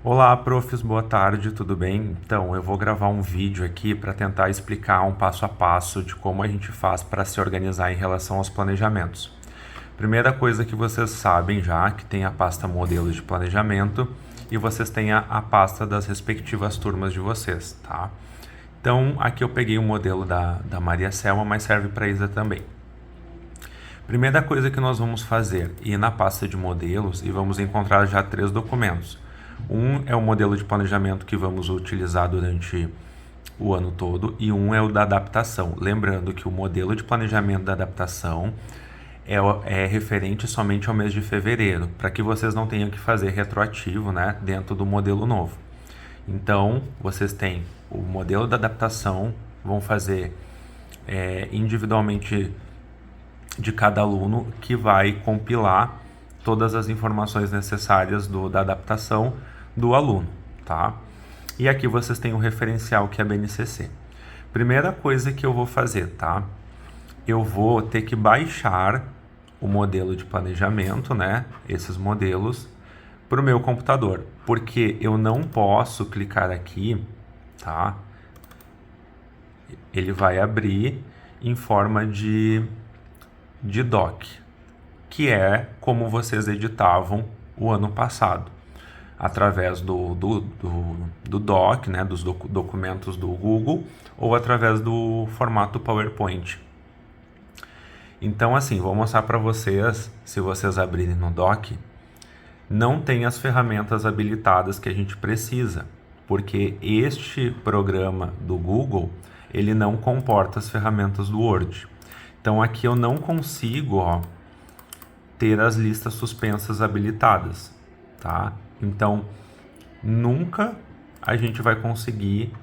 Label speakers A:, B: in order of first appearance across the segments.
A: Olá, profs, boa tarde, tudo bem? Então, eu vou gravar um vídeo aqui para tentar explicar um passo a passo de como a gente faz para se organizar em relação aos planejamentos. Primeira coisa que vocês sabem já, que tem a pasta modelos de planejamento e vocês têm a pasta das respectivas turmas de vocês, tá? Então, aqui eu peguei o modelo da Maria Selma, mas serve para Isa também. Primeira coisa que nós vamos fazer, ir na pasta de modelos e vamos encontrar já 3 documentos. Um é o modelo de planejamento que vamos utilizar durante o ano todo e um é o da adaptação. Lembrando que o modelo de planejamento da adaptação é referente somente ao mês de fevereiro, para que vocês não tenham que fazer retroativo, né, dentro do modelo novo. Então, vocês têm o modelo da adaptação, vão fazer individualmente de cada aluno, que vai compilar todas as informações necessárias da adaptação do aluno, tá? E aqui vocês têm um referencial que é a BNCC. Primeira coisa que eu vou fazer, tá? Eu vou ter que baixar o modelo de planejamento, né? Esses modelos para o meu computador, porque eu não posso clicar aqui, tá? Ele vai abrir em forma de doc, que é como vocês editavam o ano passado, através do doc, né, dos documentos do Google, ou através do formato PowerPoint. Então, assim, vou mostrar para vocês, se vocês abrirem no doc, não tem as ferramentas habilitadas que a gente precisa, porque este programa do Google, ele não comporta as ferramentas do Word. Então, aqui eu não consigo, ter as listas suspensas habilitadas, tá? Então, nunca a gente vai conseguir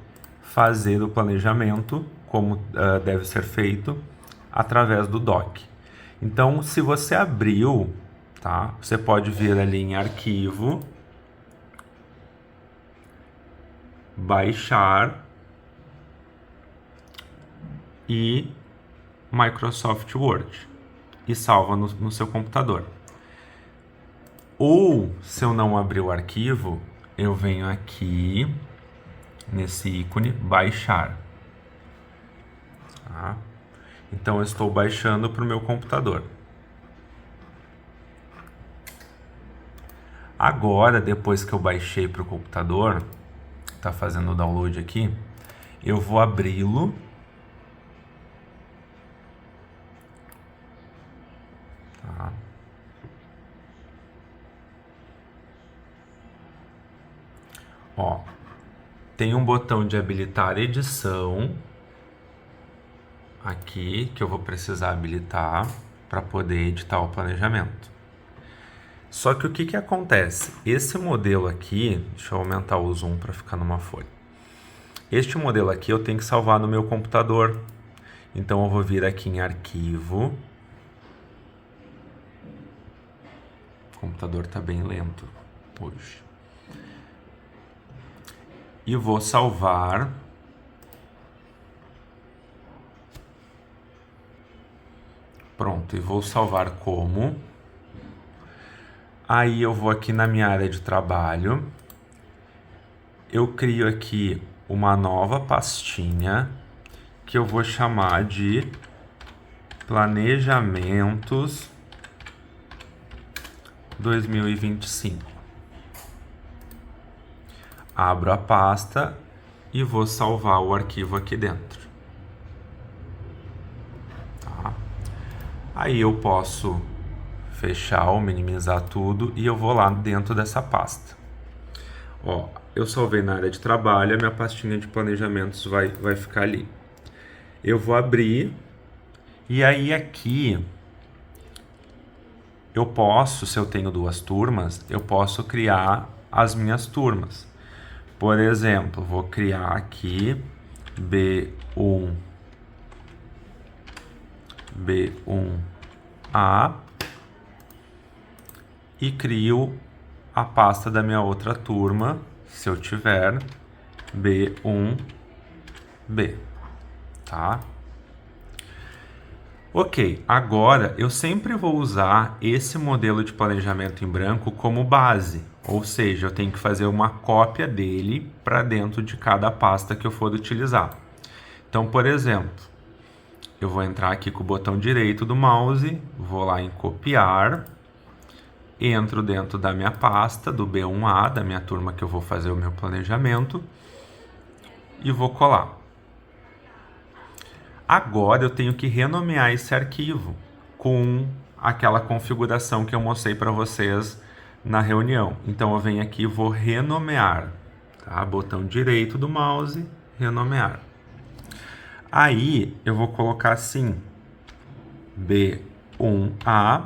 A: fazer o planejamento como deve ser feito através do doc. Então, se você abriu, tá? Você pode vir ali em arquivo, baixar e Microsoft Word e salva no seu computador. Ou, se eu não abrir o arquivo, eu venho aqui nesse ícone baixar. Tá? Então eu estou baixando para o meu computador. Agora, depois que eu baixei para o computador, está fazendo o download aqui, eu vou abri-lo. Tá? Ó, tem um botão de habilitar edição aqui que eu vou precisar habilitar para poder editar o planejamento. Só que o que acontece? Esse modelo aqui, deixa eu aumentar o zoom para ficar numa folha. Este modelo aqui eu tenho que salvar no meu computador. Então eu vou vir aqui em arquivo. O computador está bem lento hoje. E vou salvar. Pronto, e vou salvar como. Aí eu vou aqui na minha área de trabalho. Eu crio aqui uma nova pastinha que eu vou chamar de Planejamentos 2025. Abro a pasta e vou salvar o arquivo aqui dentro. Tá? Aí eu posso fechar ou minimizar tudo e eu vou lá dentro dessa pasta. Ó, eu salvei na área de trabalho, a minha pastinha de planejamentos vai ficar ali. Eu vou abrir e aí aqui eu posso, se eu tenho 2 turmas, eu posso criar as minhas turmas. Por exemplo, vou criar aqui B1, B1A e crio a pasta da minha outra turma, se eu tiver, B1B, tá? Ok, agora eu sempre vou usar esse modelo de planejamento em branco como base, ou seja, eu tenho que fazer uma cópia dele para dentro de cada pasta que eu for utilizar. Então, por exemplo, eu vou entrar aqui com o botão direito do mouse, vou lá em copiar, entro dentro da minha pasta do B1A, da minha turma que eu vou fazer o meu planejamento, e vou colar. Agora eu tenho que renomear esse arquivo com aquela configuração que eu mostrei para vocês na reunião. Então eu venho aqui e vou renomear, tá? Botão direito do mouse, renomear. Aí eu vou colocar assim, B1A,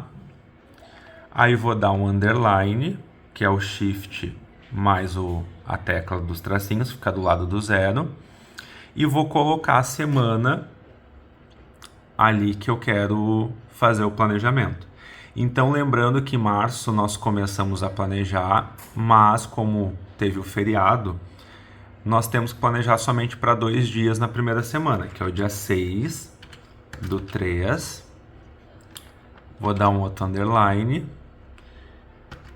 A: aí vou dar um underline, que é o shift mais a tecla dos tracinhos, fica do lado do 0, e vou colocar a semana ali que eu quero fazer o planejamento. Então, lembrando que em março nós começamos a planejar, mas como teve o feriado, nós temos que planejar somente para 2 dias na primeira semana, que é o dia 6/3. Vou dar um outro underline.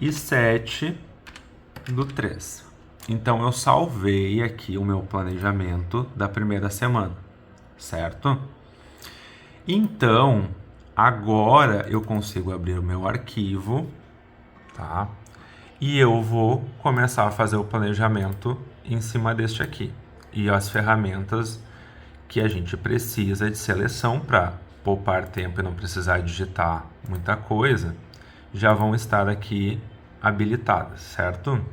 A: E 7/3. Então, eu salvei aqui o meu planejamento da primeira semana, certo? Então, agora eu consigo abrir o meu arquivo, tá? E eu vou começar a fazer o planejamento em cima deste aqui. E as ferramentas que a gente precisa de seleção para poupar tempo e não precisar digitar muita coisa, já vão estar aqui habilitadas, certo?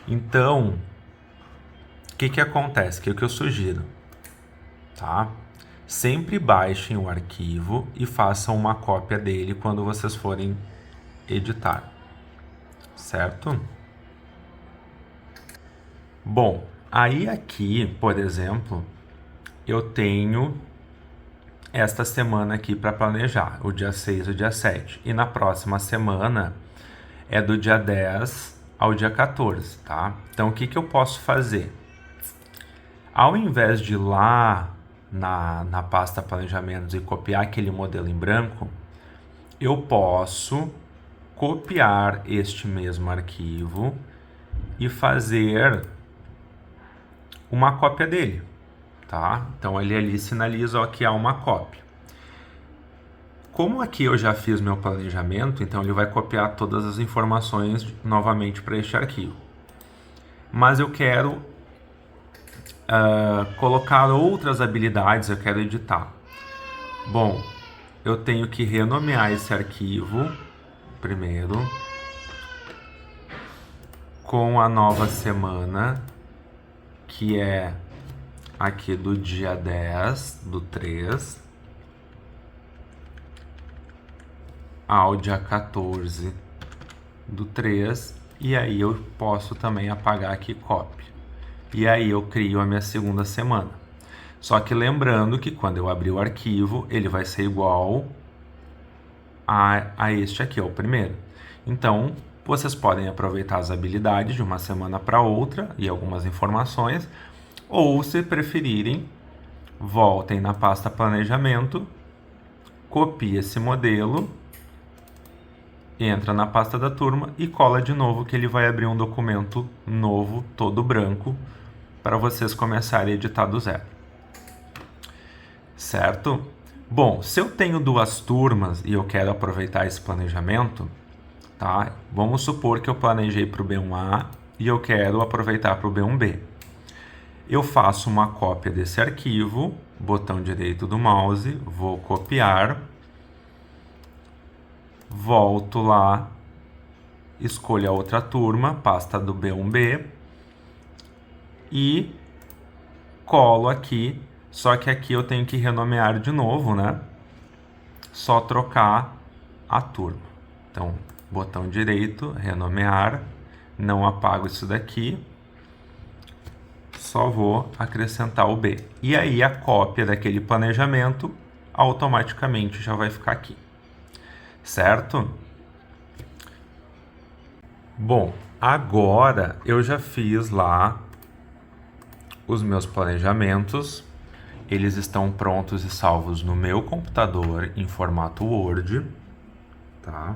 A: Então, o que acontece? Que é o que eu sugiro, tá? Sempre baixem o arquivo e façam uma cópia dele quando vocês forem editar, certo? Bom, aí aqui, por exemplo, eu tenho esta semana aqui para planejar, o dia 6 e o dia 7. E na próxima semana é do dia 10 ao dia 14, tá? Então, o que eu posso fazer? Ao invés de ir lá na pasta planejamentos e copiar aquele modelo em branco, eu posso copiar este mesmo arquivo e fazer uma cópia dele, tá? Então ele ali sinaliza ó, que há uma cópia. Como aqui eu já fiz meu planejamento, então ele vai copiar todas as informações novamente para este arquivo. Mas eu quero colocar outras habilidades, eu quero editar. Bom, eu tenho que renomear esse arquivo primeiro com a nova semana, que é aqui do dia 10/3 ao dia 14/3, e aí eu posso também apagar aqui cópia. E aí eu crio a minha segunda semana. Só que lembrando que quando eu abrir o arquivo, ele vai ser igual a este aqui, ó, o primeiro. Então, vocês podem aproveitar as habilidades de uma semana para outra e algumas informações, ou se preferirem, voltem na pasta planejamento, copie esse modelo, entra na pasta da turma e cola de novo, que ele vai abrir um documento novo, todo branco, para vocês começarem a editar do zero. Certo? Bom, se eu tenho 2 turmas e eu quero aproveitar esse planejamento, tá? Vamos supor que eu planejei para o B1A e eu quero aproveitar para o B1B. Eu faço uma cópia desse arquivo, botão direito do mouse, vou copiar, volto lá, escolho a outra turma, pasta do B1B e colo aqui, só que aqui eu tenho que renomear de novo, né? Só trocar a turma. Então, botão direito, renomear, não apago isso daqui, só vou acrescentar o B. E aí a cópia daquele planejamento automaticamente já vai ficar aqui, certo? Bom, agora eu já fiz lá os meus planejamentos Eles estão prontos e salvos no meu computador em formato Word, tá?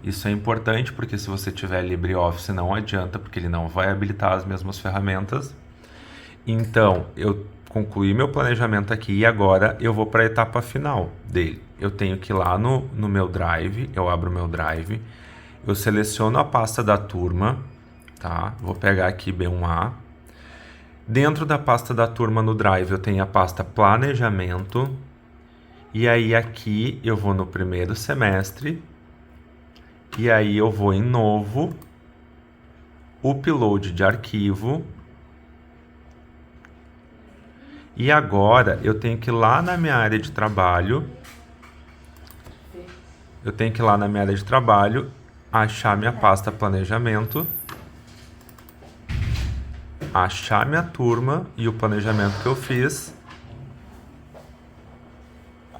A: Isso é importante porque se você tiver LibreOffice não adianta, porque ele não vai habilitar as mesmas ferramentas. Então, eu concluí meu planejamento aqui e agora eu vou para a etapa final dele. Eu tenho que ir lá no meu Drive, eu abro o meu Drive, eu seleciono a pasta da turma, tá? Vou pegar aqui B1A. Dentro da pasta da turma no Drive eu tenho a pasta Planejamento. E aí aqui eu vou no primeiro semestre. E aí eu vou em Novo, Upload de arquivo. E agora eu tenho que ir lá na minha área de trabalho. Eu tenho que ir lá na minha área de trabalho, achar minha pasta Planejamento, achar minha turma e o planejamento que eu fiz,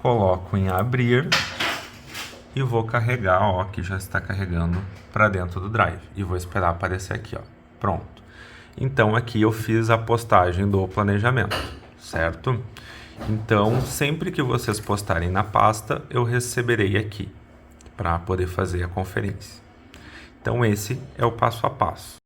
A: coloco em abrir e vou carregar, ó, que já está carregando para dentro do Drive e vou esperar aparecer aqui, ó, pronto. Então aqui eu fiz a postagem do planejamento, certo? Então sempre que vocês postarem na pasta, eu receberei aqui para poder fazer a conferência. Então esse é o passo a passo.